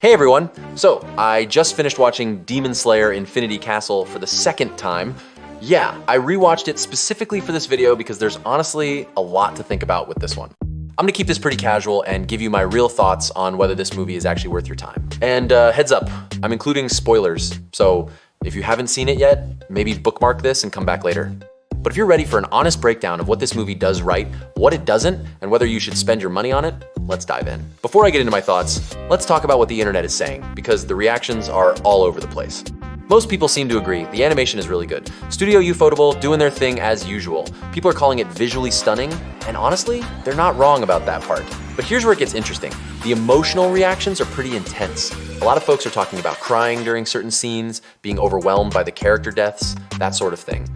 Hey everyone! So, I just finished watching Demon Slayer Infinity Castle for the second time. Yeah, I rewatched it specifically for this video because there's honestly a lot to think about with this one. I'm gonna keep this pretty casual and give you my real thoughts on whether this movie is actually worth your time. And heads up, I'm including spoilers, so if you haven't seen it yet, maybe bookmark this and come back later. But if you're ready for an honest breakdown of what this movie does right, what it doesn't, and whether you should spend your money on it, let's dive in. Before I get into my thoughts, let's talk about what the internet is saying, because the reactions are all over the place. Most people seem to agree, the animation is really good. Studio Ufotable doing their thing as usual. People are calling it visually stunning, and honestly, they're not wrong about that part. But here's where it gets interesting. The emotional reactions are pretty intense. A lot of folks are talking about crying during certain scenes, being overwhelmed by the character deaths, that sort of thing.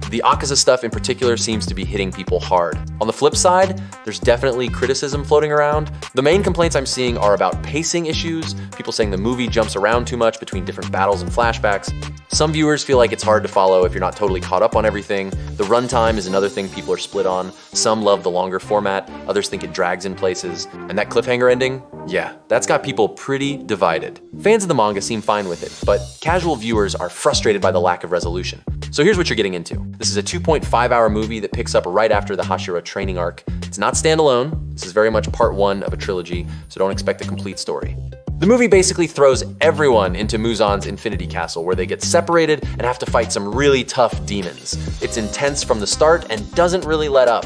The Akaza stuff in particular seems to be hitting people hard. On the flip side, there's definitely criticism floating around. The main complaints I'm seeing are about pacing issues, people saying the movie jumps around too much between different battles and flashbacks. Some viewers feel like it's hard to follow if you're not totally caught up on everything. The runtime is another thing people are split on. Some love the longer format, others think it drags in places. And that cliffhanger ending? Yeah, that's got people pretty divided. Fans of the manga seem fine with it, but casual viewers are frustrated by the lack of resolution. So here's what you're getting into. This is a 2.5-hour movie that picks up right after the Hashira training arc. It's not standalone. This is very much part one of a trilogy, so don't expect a complete story. The movie basically throws everyone into Muzan's Infinity Castle, where they get separated and have to fight some really tough demons. It's intense from the start and doesn't really let up.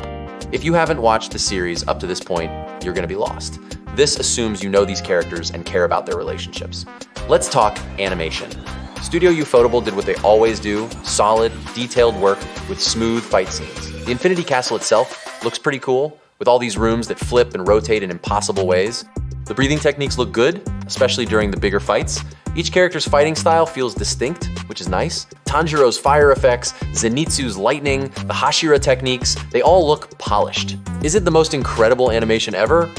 If you haven't watched the series up to this point, you're gonna be lost. This assumes you know these characters and care about their relationships. Let's talk animation. Studio Ufotable did what they always do, solid, detailed work with smooth fight scenes. The Infinity Castle itself looks pretty cool, with all these rooms that flip and rotate in impossible ways. The breathing techniques look good, especially during the bigger fights. Each character's fighting style feels distinct, which is nice. Tanjiro's fire effects, Zenitsu's lightning, the Hashira techniques, they all look polished. Is it the most incredible animation ever?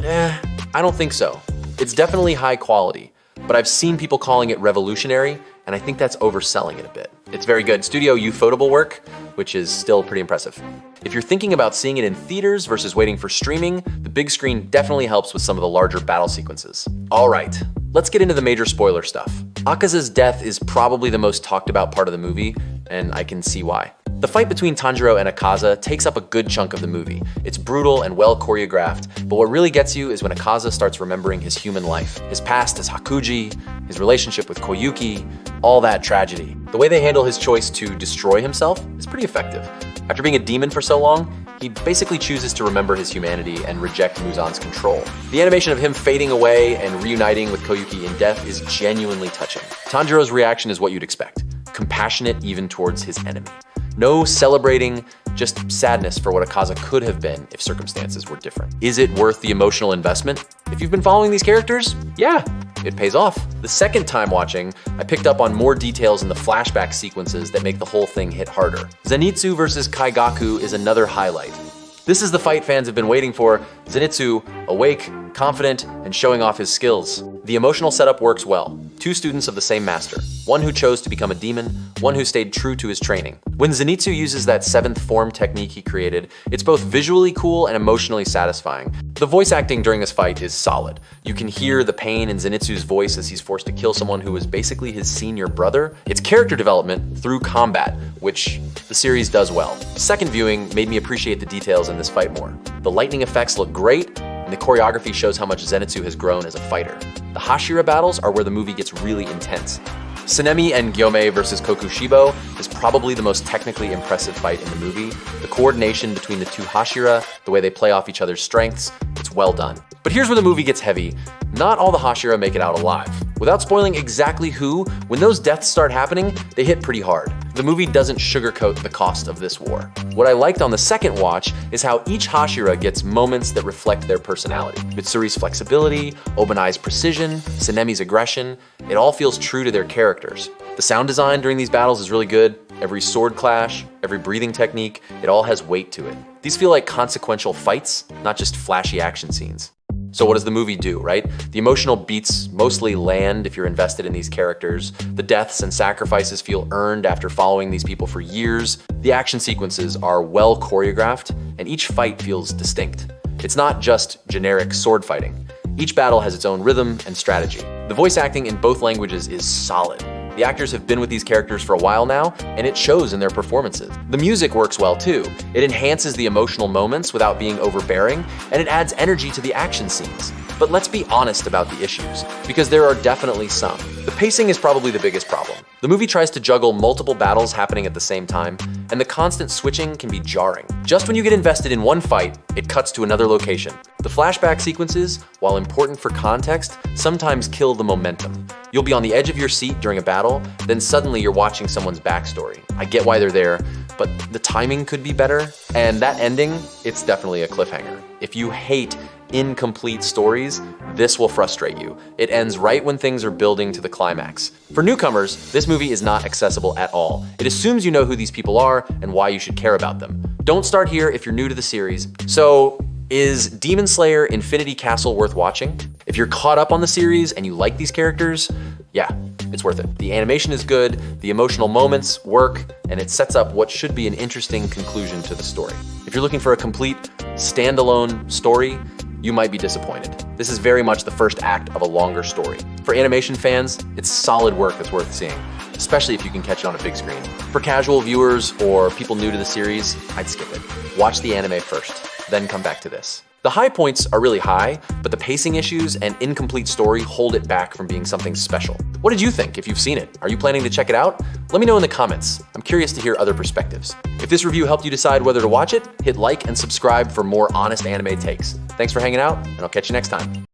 I don't think so. It's definitely high quality, but I've seen people calling it revolutionary, and I think that's overselling it a bit. It's very good Studio Ufotable work, which is still pretty impressive. If you're thinking about seeing it in theaters versus waiting for streaming, the big screen definitely helps with some of the larger battle sequences. All right, let's get into the major spoiler stuff. Akaza's death is probably the most talked about part of the movie, and I can see why. The fight between Tanjiro and Akaza takes up a good chunk of the movie. It's brutal and well choreographed, but what really gets you is when Akaza starts remembering his human life, his past as Hakuji, his relationship with Koyuki, all that tragedy. The way they handle his choice to destroy himself is pretty effective. After being a demon for so long, he basically chooses to remember his humanity and reject Muzan's control. The animation of him fading away and reuniting with Koyuki in death is genuinely touching. Tanjiro's reaction is what you'd expect, compassionate even towards his enemy. No celebrating, just sadness for what Akaza could have been if circumstances were different. Is it worth the emotional investment? If you've been following these characters, yeah, it pays off. The second time watching, I picked up on more details in the flashback sequences that make the whole thing hit harder. Zenitsu versus Kaigaku is another highlight. This is the fight fans have been waiting for. Zenitsu, awake, confident, and showing off his skills. The emotional setup works well. Two students of the same master. One who chose to become a demon, one who stayed true to his training. When Zenitsu uses that 7th form technique he created, it's both visually cool and emotionally satisfying. The voice acting during this fight is solid. You can hear the pain in Zenitsu's voice as he's forced to kill someone who was basically his senior brother. It's character development through combat, which the series does well. Second viewing made me appreciate the details in this fight more. The lightning effects look great, and the choreography shows how much Zenitsu has grown as a fighter. The Hashira battles are where the movie gets really intense. Tsunemi and Gyome versus Kokushibo is probably the most technically impressive fight in the movie. The coordination between the two Hashira, the way they play off each other's strengths, it's well done. But here's where the movie gets heavy. Not all the Hashira make it out alive. Without spoiling exactly who, when those deaths start happening, they hit pretty hard. The movie doesn't sugarcoat the cost of this war. What I liked on the second watch is how each Hashira gets moments that reflect their personality. Mitsuri's flexibility, Obanai's precision, Tsunemi's aggression, it all feels true to their characters. The sound design during these battles is really good. Every sword clash, every breathing technique, it all has weight to it. These feel like consequential fights, not just flashy action scenes. So what does the movie do, right? The emotional beats mostly land if you're invested in these characters. The deaths and sacrifices feel earned after following these people for years. The action sequences are well choreographed, and each fight feels distinct. It's not just generic sword fighting. Each battle has its own rhythm and strategy. The voice acting in both languages is solid. The actors have been with these characters for a while now, and it shows in their performances. The music works well too. It enhances the emotional moments without being overbearing, and it adds energy to the action scenes. But let's be honest about the issues, because there are definitely some. The pacing is probably the biggest problem. The movie tries to juggle multiple battles happening at the same time, and the constant switching can be jarring. Just when you get invested in one fight, it cuts to another location. The flashback sequences, while important for context, sometimes kill the momentum. You'll be on the edge of your seat during a battle, then suddenly you're watching someone's backstory. I get why they're there, but the timing could be better. And that ending, it's definitely a cliffhanger. If you hate incomplete stories, this will frustrate you. It ends right when things are building to the climax. For newcomers, this movie is not accessible at all. It assumes you know who these people are and why you should care about them. Don't start here if you're new to the series. So, is Demon Slayer Infinity Castle worth watching? If you're caught up on the series and you like these characters, yeah, it's worth it. The animation is good, the emotional moments work, and it sets up what should be an interesting conclusion to the story. If you're looking for a complete, standalone story, you might be disappointed. This is very much the first act of a longer story. For animation fans, it's solid work that's worth seeing, especially if you can catch it on a big screen. For casual viewers or people new to the series, I'd skip it. Watch the anime first, then come back to this. The high points are really high, but the pacing issues and incomplete story hold it back from being something special. What did you think if you've seen it? Are you planning to check it out? Let me know in the comments. I'm curious to hear other perspectives. If this review helped you decide whether to watch it, hit like and subscribe for more honest anime takes. Thanks for hanging out, and I'll catch you next time.